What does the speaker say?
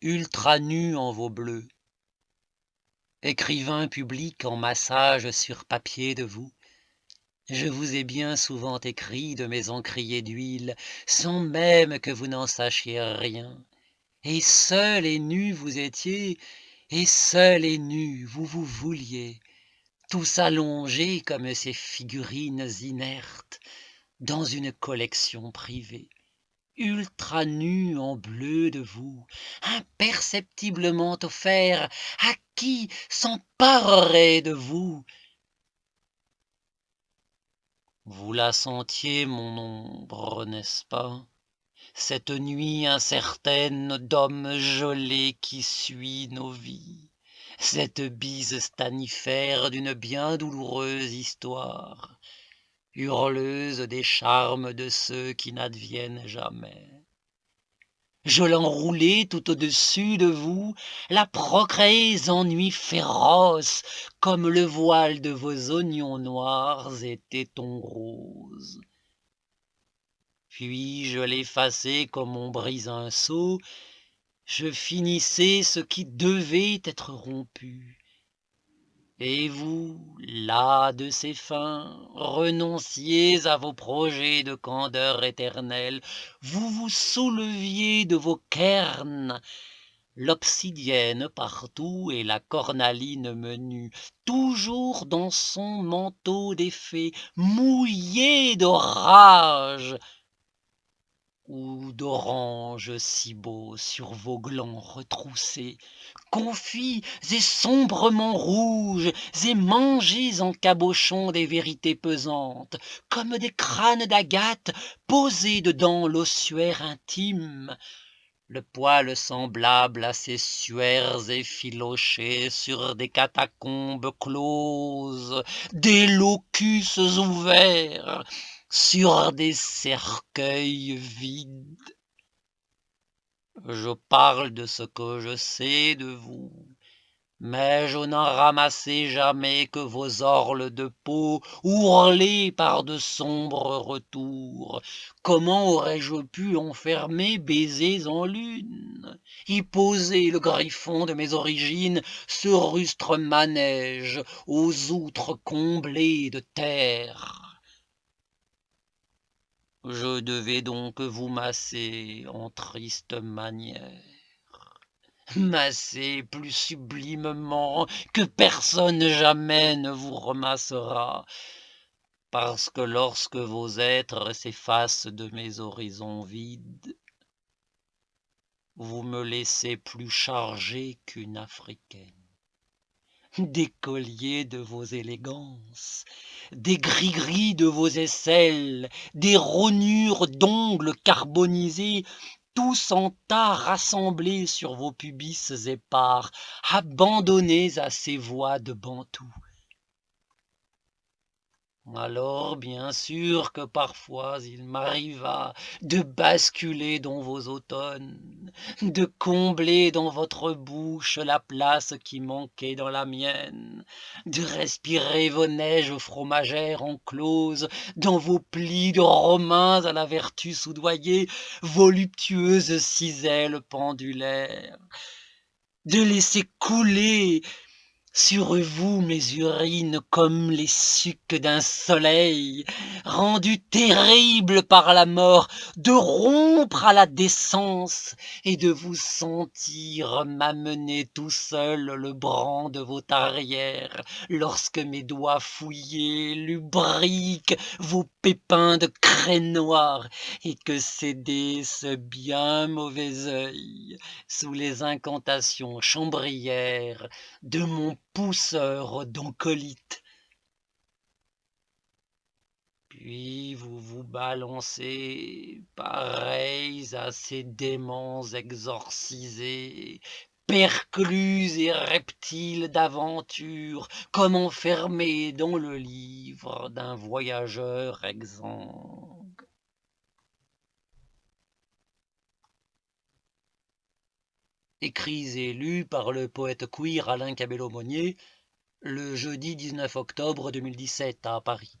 ultra nu en vos bleus. Écrivain public en massage sur papier de vous, je vous ai bien souvent écrit de mes encriers d'huile, sans même que vous n'en sachiez rien. Et seul et nu vous étiez, et seul et nu vous vous vouliez, tous allongés comme ces figurines inertes dans une collection privée. Ultra nu en bleu de vous, imperceptiblement offert à qui s'emparerait de vous. Vous la sentiez, mon ombre, n'est-ce pas? Cette nuit incertaine d'homme gelé qui suit nos vies, cette bise stanifère d'une bien douloureuse histoire, hurleuse des charmes de ceux qui n'adviennent jamais. Je l'enroulais tout au-dessus de vous, la procréez en nuit féroce, comme le voile de vos oignons noirs et tétons roses. Puis je l'effaçais comme on brise un seau, je finissais ce qui devait être rompu. Et vous, là de ces fins, renonciez à vos projets de candeur éternelle, vous vous souleviez de vos cairns, l'obsidienne partout et la cornaline menue, toujours dans son manteau d'effet, mouillé de rage, ou d'orange si beau sur vos glands retroussés, confits et sombrement rouges, et mangés en cabochon des vérités pesantes, comme des crânes d'agate posés dedans l'ossuaire intime, le poil semblable à ces suaires effilochés sur des catacombes closes, des locus ouverts, sur des cercueils vides. Je parle de ce que je sais de vous, mais je n'en ramassai jamais que vos orles de peau, ourlées par de sombres retours. Comment aurais-je pu enfermer baisers en lune, y poser le griffon de mes origines, ce rustre manège aux outres comblées de terre? Je devais donc vous masser en triste manière, masser plus sublimement que personne jamais ne vous ramassera, parce que lorsque vos êtres s'effacent de mes horizons vides, vous me laissez plus chargé qu'une africaine. Des colliers de vos élégances, des gris-gris de vos aisselles, des rognures d'ongles carbonisés, tous en tas rassemblés sur vos pubis épars, abandonnés à ces voix de bantou. Alors, bien sûr que parfois il m'arriva de basculer dans vos automnes, de combler dans votre bouche la place qui manquait dans la mienne, de respirer vos neiges fromagères encloses dans vos plis de romains à la vertu soudoyée, voluptueuses ciselles pendulaires, de laisser couler sur vous mes urines comme les sucs d'un soleil, rendu terrible par la mort, de rompre à la décence et de vous sentir m'amener tout seul le bran de vos tarières, lorsque mes doigts fouillés lubriquent vos pépins de craie noire, et que cédez ce bien mauvais œil sous les incantations chambrières de mon pousseur d'oncolite. Puis vous vous balancez, pareils à ces démons exorcisés, perclus et reptiles d'aventure, comme enfermés dans le livre d'un voyageur exsangue. Écrits et lus par le poète queer Alain Cabello-Monnier, le jeudi 19 octobre 2017 à Paris.